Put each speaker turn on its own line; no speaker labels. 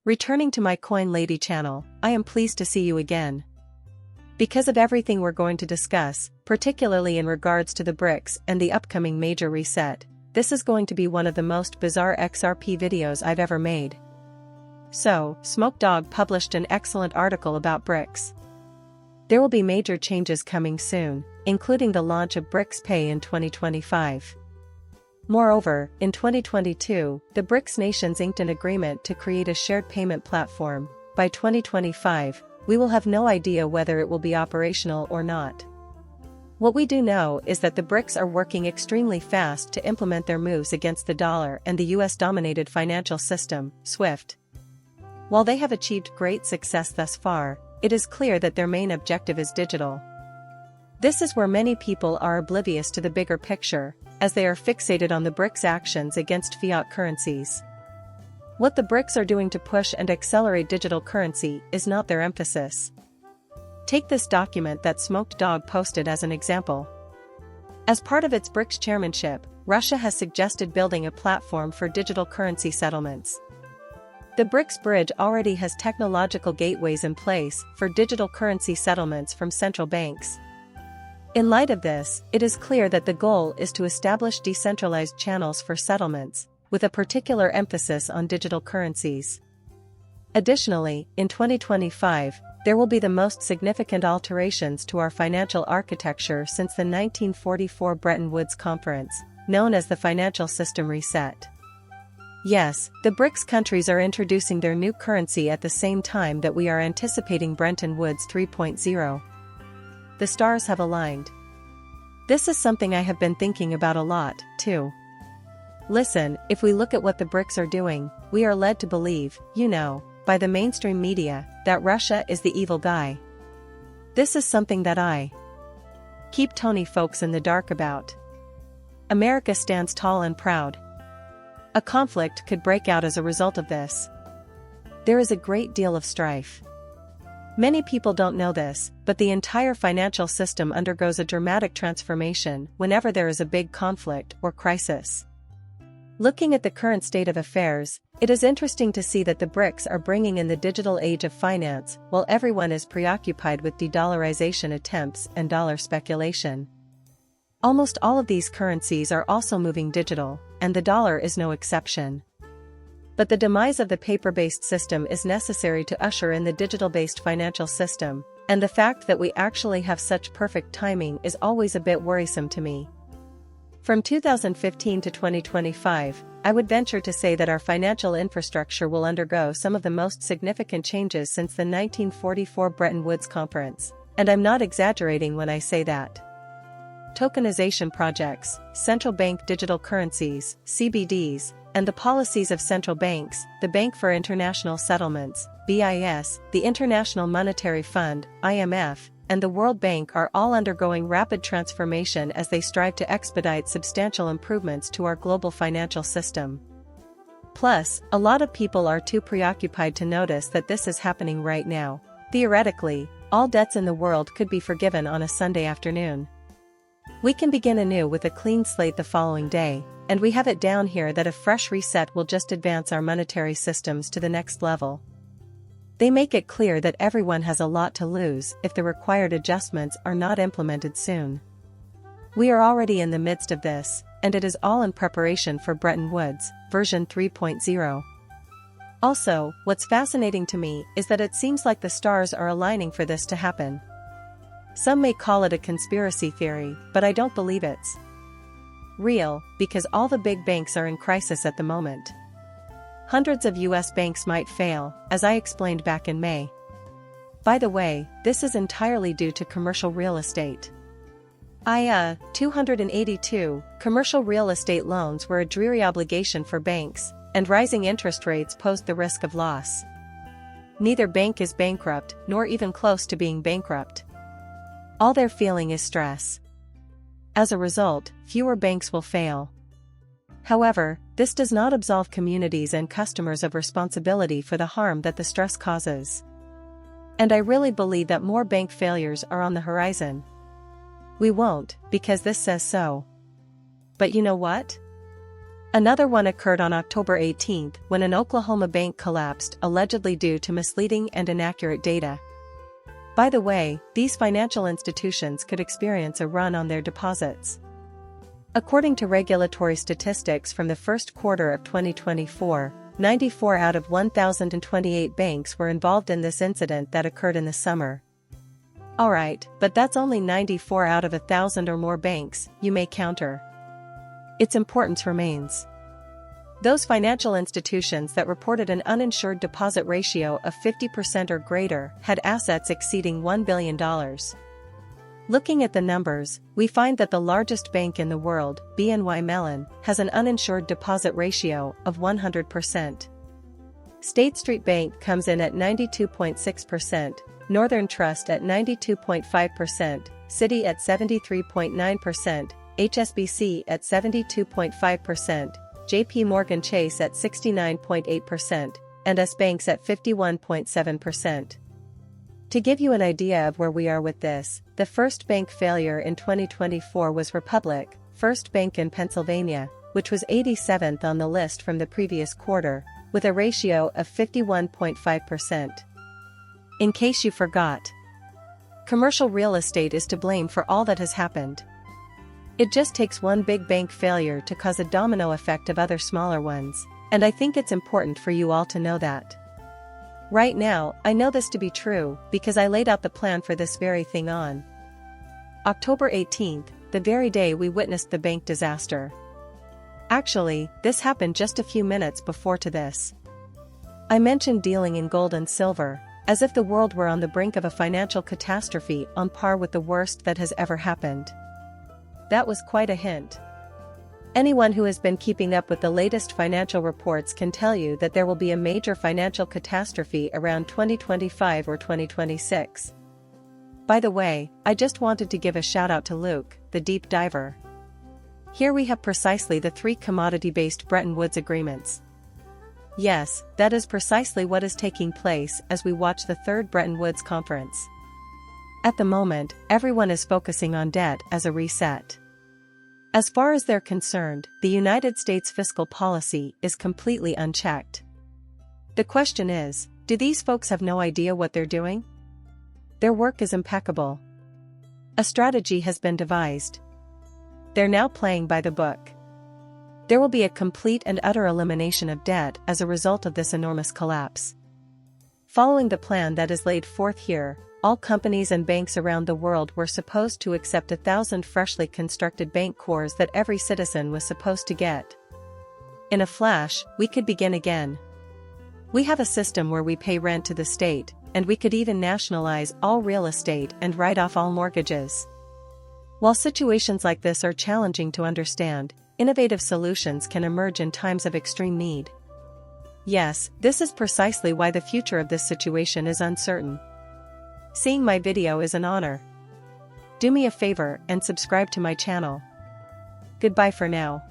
Returning to my Coin Lady channel, I am pleased to see you again. Because of everything we're going to discuss, particularly in regards to the BRICS and the upcoming major reset, this is going to be one of the most bizarre XRP videos I've ever made. So, Smoke Dog published an excellent article about BRICS. There will be major changes coming soon, including the launch of BRICS Pay in 2025. Moreover, in 2022, the BRICS nations inked an agreement to create a shared payment platform. By 2025, we will have no idea whether it will be operational or not. What we do know is that the BRICS are working extremely fast to implement their moves against the dollar and the US-dominated financial system, SWIFT. While they have achieved great success thus far, it is clear that their main objective is digital. This is where many people are oblivious to the bigger picture, as they are fixated on the BRICS actions against fiat currencies. What the BRICS are doing to push and accelerate digital currency is not their emphasis. Take this document that Smoked Dog posted as an example. As part of its BRICS chairmanship, Russia has suggested building a platform for digital currency settlements. The BRICS bridge already has technological gateways in place for digital currency settlements from central banks. In light of this, it is clear that the goal is to establish decentralized channels for settlements, with a particular emphasis on digital currencies. Additionally, in 2025, there will be the most significant alterations to our financial architecture since the 1944 Bretton Woods Conference, known as the Financial System Reset. Yes, the BRICS countries are introducing their new currency at the same time that we are anticipating Bretton Woods 3.0. The stars have aligned. This is something I have been thinking about a lot, too. Listen, if we look at what the BRICS are doing, we are led to believe, by the mainstream media, that Russia is the evil guy. This is something that I keep Tony folks in the dark about. America stands tall and proud. A conflict could break out as a result of this. There is a great deal of strife. Many people don't know this, but the entire financial system undergoes a dramatic transformation whenever there is a big conflict or crisis. Looking at the current state of affairs, it is interesting to see that the BRICS are bringing in the digital age of finance while everyone is preoccupied with de-dollarization attempts and dollar speculation. Almost all of these currencies are also moving digital, and the dollar is no exception. But the demise of the paper-based system is necessary to usher in the digital-based financial system, and the fact that we actually have such perfect timing is always a bit worrisome to me. From 2015 to 2025, I would venture to say that our financial infrastructure will undergo some of the most significant changes since the 1944 Bretton Woods Conference, and I'm not exaggerating when I say that. Tokenization projects, central bank digital currencies, CBDCs, and the policies of central banks, the Bank for International Settlements, BIS, the International Monetary Fund, IMF, and the World Bank are all undergoing rapid transformation as they strive to expedite substantial improvements to our global financial system. Plus, a lot of people are too preoccupied to notice that this is happening right now. Theoretically, all debts in the world could be forgiven on a Sunday afternoon. We can begin anew with a clean slate the following day, and we have it down here that a fresh reset will just advance our monetary systems to the next level. They make it clear that everyone has a lot to lose if the required adjustments are not implemented soon. We are already in the midst of this, and it is all in preparation for Bretton Woods, version 3.0. Also, what's fascinating to me is that it seems like the stars are aligning for this to happen. Some may call it a conspiracy theory, but I don't believe it's real, because all the big banks are in crisis at the moment. Hundreds of US banks might fail, as I explained back in May. By the way, this is entirely due to commercial real estate. 282, commercial real estate loans were a dreary obligation for banks, and rising interest rates posed the risk of loss. Neither bank is bankrupt, nor even close to being bankrupt. All they're feeling is stress. As a result, fewer banks will fail. However, this does not absolve communities and customers of responsibility for the harm that the stress causes. And I really believe that more bank failures are on the horizon. We won't, because this says so. But you know what? Another one occurred on October 18 when an Oklahoma bank collapsed allegedly due to misleading and inaccurate data. By the way, these financial institutions could experience a run on their deposits. According to regulatory statistics from the first quarter of 2024, 94 out of 1,028 banks were involved in this incident that occurred in the summer. Alright, but that's only 94 out of 1,000 or more banks, you may counter. Its importance remains. Those financial institutions that reported an uninsured deposit ratio of 50% or greater had assets exceeding $1 billion. Looking at the numbers, we find that the largest bank in the world, BNY Mellon, has an uninsured deposit ratio of 100%. State Street Bank comes in at 92.6%, Northern Trust at 92.5%, Citi at 73.9%, HSBC at 72.5%, JP Morgan Chase at 69.8%, and US Banks at 51.7%. To give you an idea of where we are with this, the first bank failure in 2024 was Republic, First Bank in Pennsylvania, which was 87th on the list from the previous quarter, with a ratio of 51.5%. In case you forgot, commercial real estate is to blame for all that has happened. It just takes one big bank failure to cause a domino effect of other smaller ones, and I think it's important for you all to know that. Right now, I know this to be true because I laid out the plan for this very thing on October 18th, the very day we witnessed the bank disaster. Actually, this happened just a few minutes before to this. I mentioned dealing in gold and silver, as if the world were on the brink of a financial catastrophe on par with the worst that has ever happened. That was quite a hint. Anyone who has been keeping up with the latest financial reports can tell you that there will be a major financial catastrophe around 2025 or 2026. By the way, I just wanted to give a shout out to Luke, the deep diver. Here we have precisely the 3 commodity-based Bretton Woods agreements. Yes, that is precisely what is taking place as we watch the 3rd Bretton Woods Conference. At the moment, everyone is focusing on debt as a reset. As far as they're concerned, the United States fiscal policy is completely unchecked. The question is, do these folks have no idea what they're doing? Their work is impeccable. A strategy has been devised. They're now playing by the book. There will be a complete and utter elimination of debt as a result of this enormous collapse. Following the plan that is laid forth here, all companies and banks around the world were supposed to accept 1,000 freshly constructed bank cores that every citizen was supposed to get. In a flash, we could begin again. We have a system where we pay rent to the state, and we could even nationalize all real estate and write off all mortgages. While situations like this are challenging to understand, innovative solutions can emerge in times of extreme need. Yes, this is precisely why the future of this situation is uncertain. Seeing my video is an honor. Do me a favor and subscribe to my channel. Goodbye for now.